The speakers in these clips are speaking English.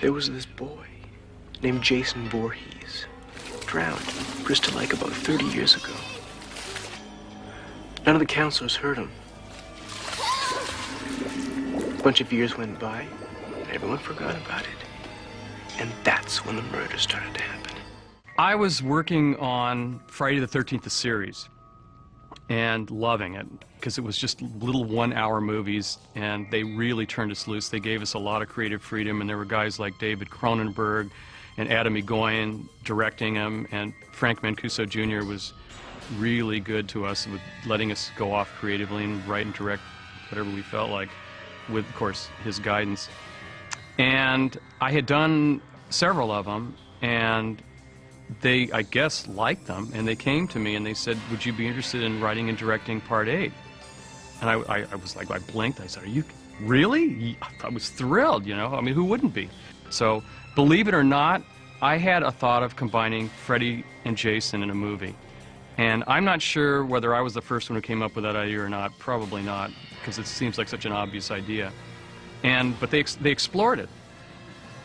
There was this boy named Jason Voorhees, drowned in Bristol Lake about 30 years ago. None of the counselors heard him. A bunch of years went by, and everyone forgot about it. And that's when the murder started to happen. I was working on Friday the 13th, the series, and loving it, because it was just little one-hour movies, and they really turned us loose. They gave us a lot of creative freedom, and there were guys like David Cronenberg and Adam Egoyan directing them, and Frank Mancuso Jr. was really good to us with letting us go off creatively and write and direct whatever we felt like, with, of course, his guidance. And I had done several of them, and they, I guess, liked them, and they came to me and they said, would you be interested in writing and directing Part 8? And I was like, I blinked. I said, are you really? I was thrilled, you know. I mean, who wouldn't be? So, believe it or not, I had a thought of combining Freddy and Jason in a movie. And I'm not sure whether I was the first one who came up with that idea or not. Probably not, because it seems like such an obvious idea. But they explored it.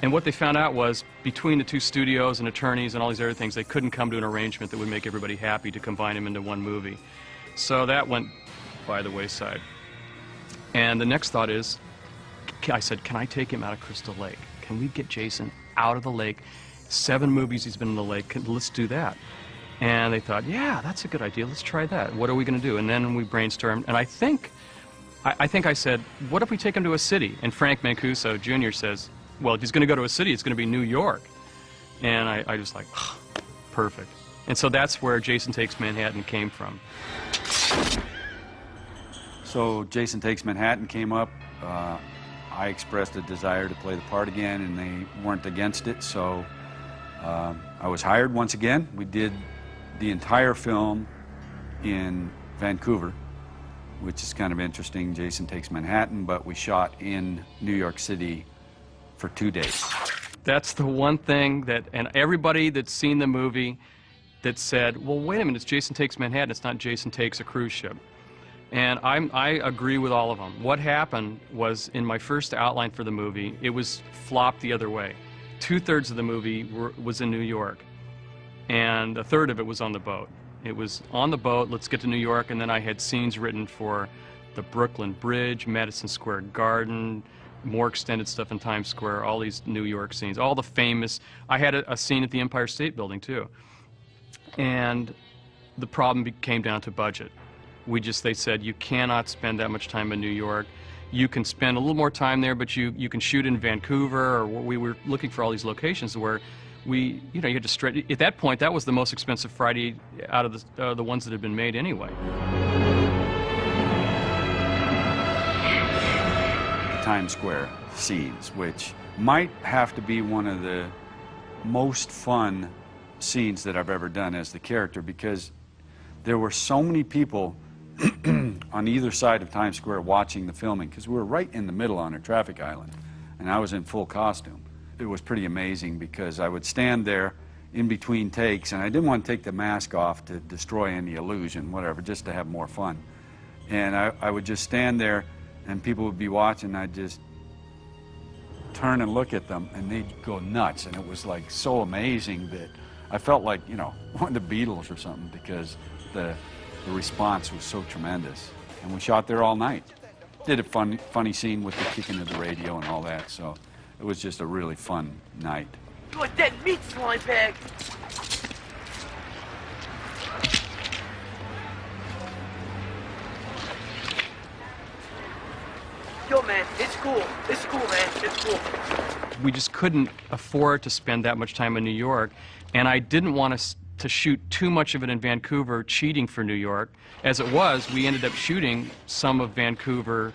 And what they found out was, between the two studios and attorneys and all these other things, they couldn't come to an arrangement that would make everybody happy to combine them into one movie. So that went by the wayside. And the next thought is, I said, can I take him out of Crystal Lake? Can we get Jason out of the lake? 7 movies he's been in the lake. Let's do that. And they thought, yeah, that's a good idea. Let's try that. What are we going to do? And then we brainstormed. And I think I said, what if we take him to a city? And Frank Mancuso Jr. says, well, if he's going to go to a city, it's going to be New York. And I just like, oh, perfect. And so that's where Jason Takes Manhattan came from. So Jason Takes Manhattan came up. I expressed a desire to play the part again, and they weren't against it. So I was hired once again. We did the entire film in Vancouver, which is kind of interesting. Jason Takes Manhattan, but we shot in New York City for 2 days. That's the one thing that, and everybody that's seen the movie that said, well, wait a minute, it's Jason Takes Manhattan, it's not Jason Takes a Cruise Ship. And I agree with all of them. What happened was, in my first outline for the movie, it was flopped the other way. 2/3 of the movie was in New York, and 1/3 of it was on the boat. It was on the boat, let's get to New York, and then I had scenes written for the Brooklyn Bridge, Madison Square Garden, more extended stuff in Times Square, all these New York scenes, all the famous. I had a scene at the Empire State Building, too. And the problem came down to budget. They said, you cannot spend that much time in New York. You can spend a little more time there, but you can shoot in Vancouver, or we were looking for all these locations where you had to stretch. At that point, that was the most expensive Friday out of the ones that had been made anyway. Times Square scenes, which might have to be one of the most fun scenes that I've ever done as the character, because there were so many people on either side of Times Square watching the filming, because we were right in the middle on a traffic island, and I was in full costume. It was pretty amazing, because I would stand there in between takes, and I didn't want to take the mask off to destroy any illusion, whatever, just to have more fun. And I would just stand there, and people would be watching, and I'd just turn and look at them, and they'd go nuts, and it was like so amazing that I felt like, you know, one of the Beatles or something, because the response was so tremendous. And we shot there all night. Did a funny scene with the kicking of the radio and all that, so it was just a really fun night. You a dead meat slime bag! Yo, man, it's cool. It's cool, man. It's cool. We just couldn't afford to spend that much time in New York, and I didn't want us to shoot too much of it in Vancouver, cheating for New York. As it was, we ended up shooting some of Vancouver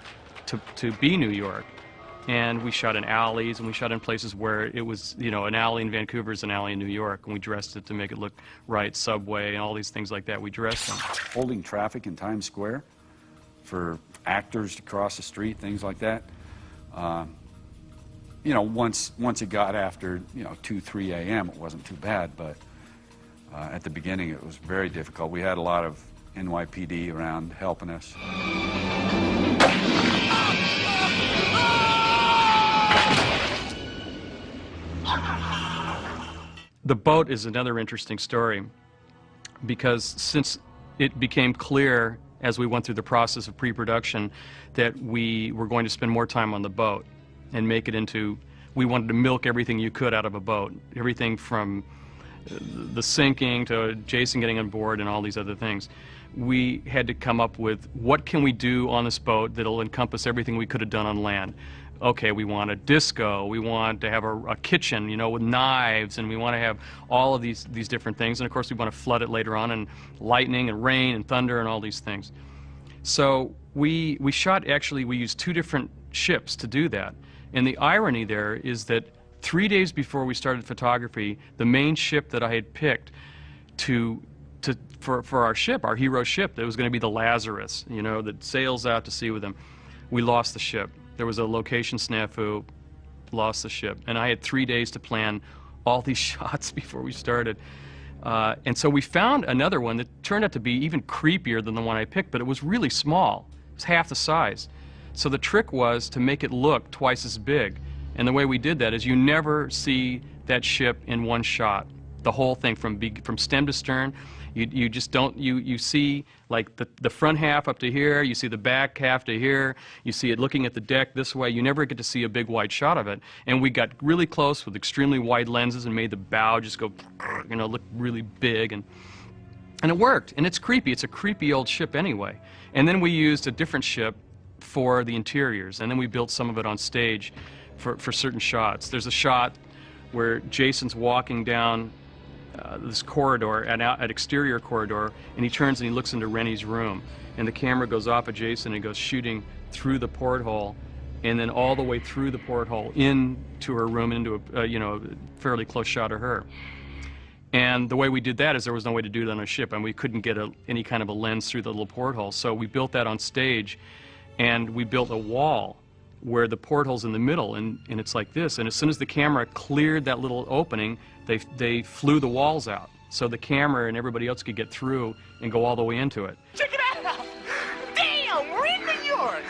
to be New York. And we shot in alleys, and we shot in places where it was, you know, an alley in Vancouver is an alley in New York, and we dressed it to make it look right, subway, and all these things like that. We dressed them. Holding traffic in Times Square for actors to cross the street, things like that. You know, once it got after, you know, 2, 3 a.m., it wasn't too bad, but at the beginning it was very difficult. We had a lot of NYPD around helping us. The boat is another interesting story, because since it became clear as we went through the process of pre-production that we were going to spend more time on the boat and make it into, we wanted to milk everything you could out of a boat, everything from the sinking to Jason getting on board and all these other things. We had to come up with, what can we do on this boat that'll encompass everything we could have done on land? Okay, we want a disco, we want to have a kitchen, you know, with knives, and we want to have all of these different things, and of course we want to flood it later on, and lightning and rain and thunder and all these things. So we shot, actually, we used 2 different ships to do that. And the irony there is that 3 days before we started photography, the main ship that I had picked for our ship, our hero ship, that was going to be the Lazarus, you know, that sails out to sea with them, we lost the ship. There was a location snafu, lost the ship. And I had 3 days to plan all these shots before we started. And so we found another one that turned out to be even creepier than the one I picked, but it was really small. It was half the size. So the trick was to make it look twice as big. And the way we did that is you never see that ship in one shot. The whole thing from stem to stern. You just don't, you see like the front half up to here, you see the back half to here, you see it looking at the deck this way. You never get to see a big wide shot of it. And we got really close with extremely wide lenses and made the bow just go, you know, look really big. And it worked. And it's creepy. It's a creepy old ship anyway. And then we used a different ship for the interiors. And then we built some of it on stage for certain shots. There's a shot where Jason's walking down this corridor, an exterior corridor, and he turns and he looks into Rennie's room, and the camera goes off of Jason and goes shooting through the porthole, and then all the way through the porthole into her room, into a you know, fairly close shot of her. And the way we did that is there was no way to do it on a ship, and we couldn't get any kind of a lens through the little porthole, so we built that on stage, and we built a wall where the porthole's in the middle, and it's like this, and as soon as the camera cleared that little opening, they flew the walls out, so the camera and everybody else could get through and go all the way into it. Check it out! Damn, we're in New York!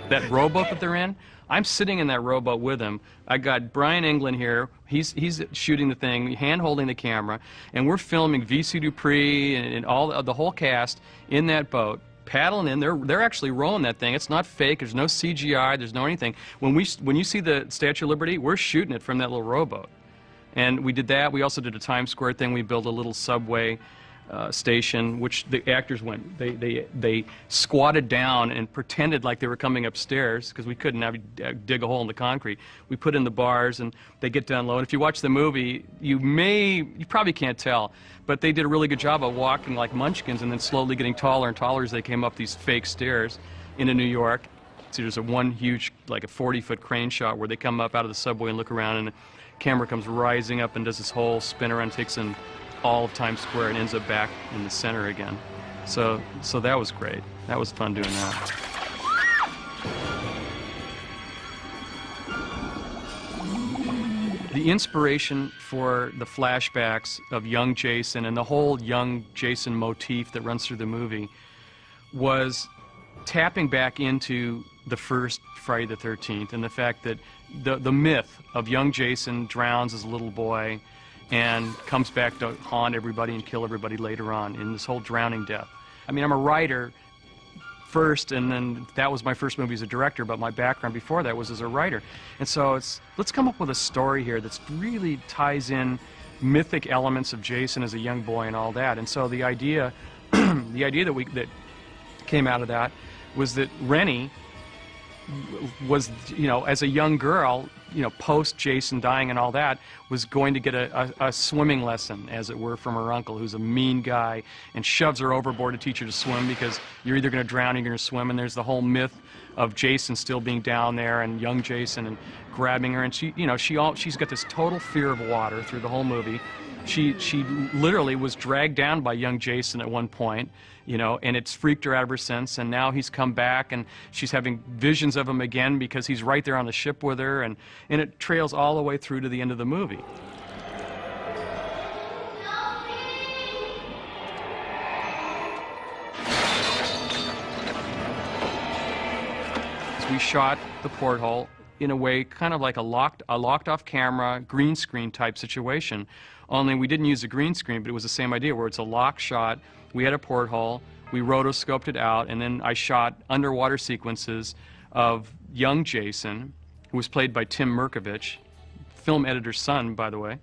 That rowboat that they're in, I'm sitting in that rowboat with him. I got Brian England here. He's shooting the thing, hand-holding the camera, and we're filming V.C. Dupree and all the whole cast in that boat, paddling in. They're actually rowing that thing. It's not fake. There's no CGI. There's no anything. When you see the Statue of Liberty, we're shooting it from that little rowboat. And we did that. We also did a Times Square thing. We built a little subway station, which the actors went. They squatted down and pretended like they were coming upstairs because we couldn't dig a hole in the concrete. We put in the bars and they get down low. And if you watch the movie, you probably can't tell, but they did a really good job of walking like munchkins and then slowly getting taller and taller as they came up these fake stairs into New York. So there's one huge, like a 40-foot crane shot where they come up out of the subway and look around, and the camera comes rising up and does this whole spin around, takes in all of Times Square and ends up back in the center again. So that was great. That was fun doing that. The inspiration for the flashbacks of young Jason and the whole young Jason motif that runs through the movie was tapping back into the first Friday the 13th and the fact that the myth of young Jason drowns as a little boy and comes back to haunt everybody and kill everybody later on in this whole drowning death. I mean, I'm a writer first, and then that was my first movie as a director, but my background before that was as a writer. And so let's come up with a story here that really ties in mythic elements of Jason as a young boy and all that. And so the idea that came out of that was that Rennie was, you know, as a young girl, you know, post Jason dying and all that, was going to get a swimming lesson, as it were, from her uncle, who's a mean guy, and shoves her overboard to teach her to swim because you're either going to drown or you're going to swim. And there's the whole myth of Jason still being down there and young Jason and grabbing her, and she, you know, she's got this total fear of water through the whole movie. She literally was dragged down by young Jason at one point, you know, and it's freaked her out ever since, and now he's come back and she's having visions of him again because he's right there on the ship with her, and it trails all the way through to the end of the movie. So we shot the porthole in a way, kind of like a locked off camera, green screen type situation. Only we didn't use a green screen, but it was the same idea where it's a lock shot. We had a porthole, we rotoscoped it out, and then I shot underwater sequences of young Jason, who was played by Tim Merkovich, film editor's son, by the way.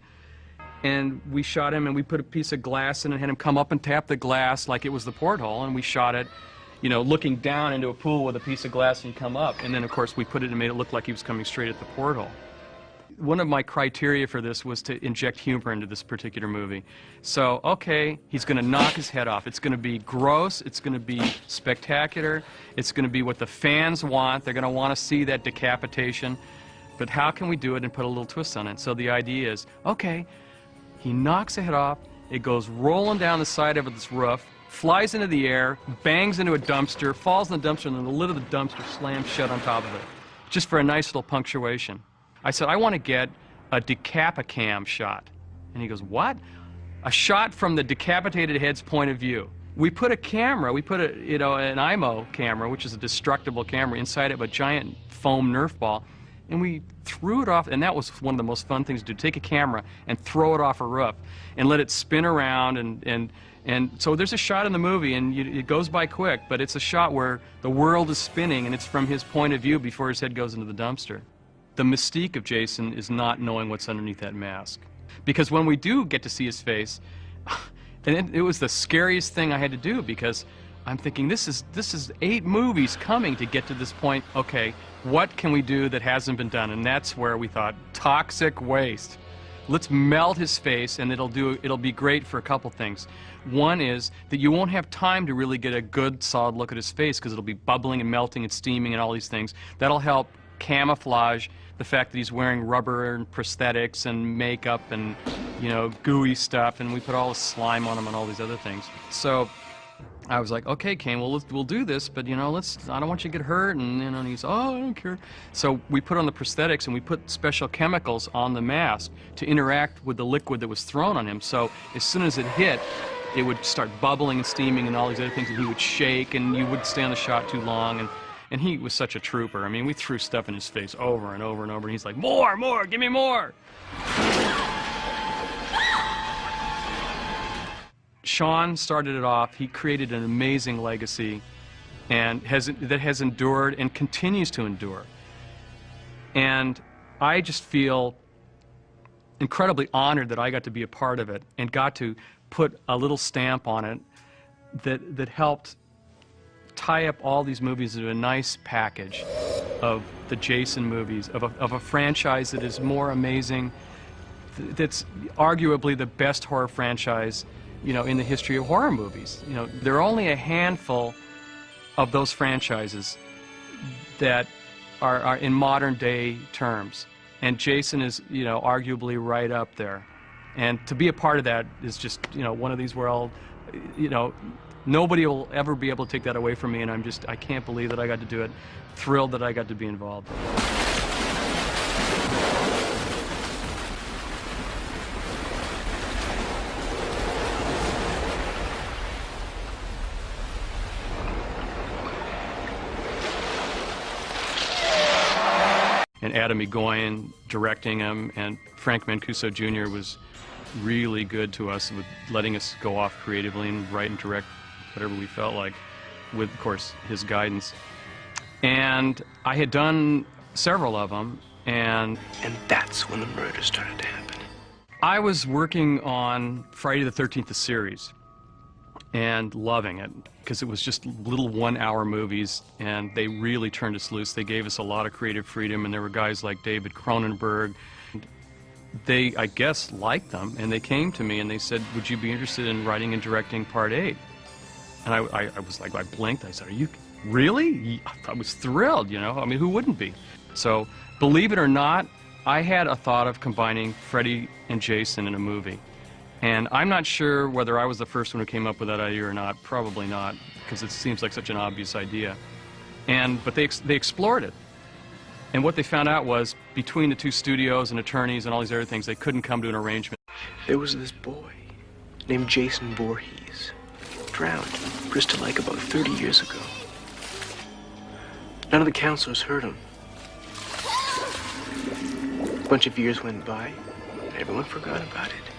And we shot him, and we put a piece of glass in and had him come up and tap the glass like it was the porthole, and we shot it, you know, looking down into a pool with a piece of glass, and you come up, and then of course we put it and made it look like he was coming straight at the porthole. One of my criteria for this was to inject humor into this particular movie. So, okay, he's going to knock his head off. It's going to be gross, it's going to be spectacular, it's going to be what the fans want. They're going to want to see that decapitation. But how can we do it and put a little twist on it? So the idea is, okay, he knocks the head off, it goes rolling down the side of this roof, flies into the air, bangs into a dumpster, falls in the dumpster, and then the lid of the dumpster slams shut on top of it, just for a nice little punctuation. I said, I want to get a decapicam shot. And he goes, what? A shot from the decapitated head's point of view. We put a camera, we put a, you know, an IMO camera, which is a destructible camera, inside of a giant foam Nerf ball, and we threw it off, and that was one of the most fun things to do, take a camera and throw it off a roof and let it spin around, and so there's a shot in the movie, and it goes by quick, but it's a shot where the world is spinning, and it's from his point of view before his head goes into the dumpster. The mystique of Jason is not knowing what's underneath that mask. Because when we do get to see his face, and it was the scariest thing I had to do, because I'm thinking, this is 8 movies coming to get to this point. Okay, what can we do that hasn't been done? And that's where we thought, toxic waste. Let's melt his face, and it'll be great for a couple things. One is that you won't have time to really get a good, solid look at his face, because it'll be bubbling and melting and steaming and all these things. That'll help camouflage the fact that he's wearing rubber and prosthetics and makeup and, you know, gooey stuff, and we put all the slime on him and all these other things. So I was like, okay, Kane, well, we'll do this, but, you know, I don't want you to get hurt, and, you know, and he's, oh, I don't care. So we put on the prosthetics, and we put special chemicals on the mask to interact with the liquid that was thrown on him. So as soon as it hit, it would start bubbling and steaming and all these other things, and he would shake, and you wouldn't stay on the shot too long, and he was such a trooper. I mean, we threw stuff in his face over and over and over, and he's like, more, give me more. Sean started it off. He created an amazing legacy that has endured and continues to endure. And I just feel incredibly honored that I got to be a part of it and got to put a little stamp on it that helped tie up all these movies into a nice package of the Jason movies, of a franchise that is more amazing, that's arguably the best horror franchise, you know, in the history of horror movies. You know, there are only a handful of those franchises that are in modern day terms, and Jason is, you know, arguably right up there. And to be a part of that is just, you know, one of these where I'll, you know, nobody will ever be able to take that away from me, and I can't believe that I got to do it. Thrilled that I got to be involved. And Adam Egoyan directing him, and Frank Mancuso Jr. was really good to us with letting us go off creatively and write and direct whatever we felt like, with, of course, his guidance. And I had done several of them, and that's when the murder started to happen. I was working on Friday the 13th, the series, and loving it, because it was just little 1-hour movies, and they really turned us loose. They gave us a lot of creative freedom, and there were guys like David Cronenberg. They, I guess, liked them, and they came to me and they said, would you be interested in writing and directing Part 8? And I was like, I blinked. I said, are you really? I was thrilled, you know. I mean, who wouldn't be? So, believe it or not, I had a thought of combining Freddy and Jason in a movie. And I'm not sure whether I was the first one who came up with that idea or not. Probably not, because it seems like such an obvious idea. But they explored it. And what they found out was, between the two studios and attorneys and all these other things, they couldn't come to an arrangement. There was this boy named Jason Voorhees, drowned in Bristol Lake about 30 years ago. None of the counselors heard him. bunch of years went by, and everyone forgot about it.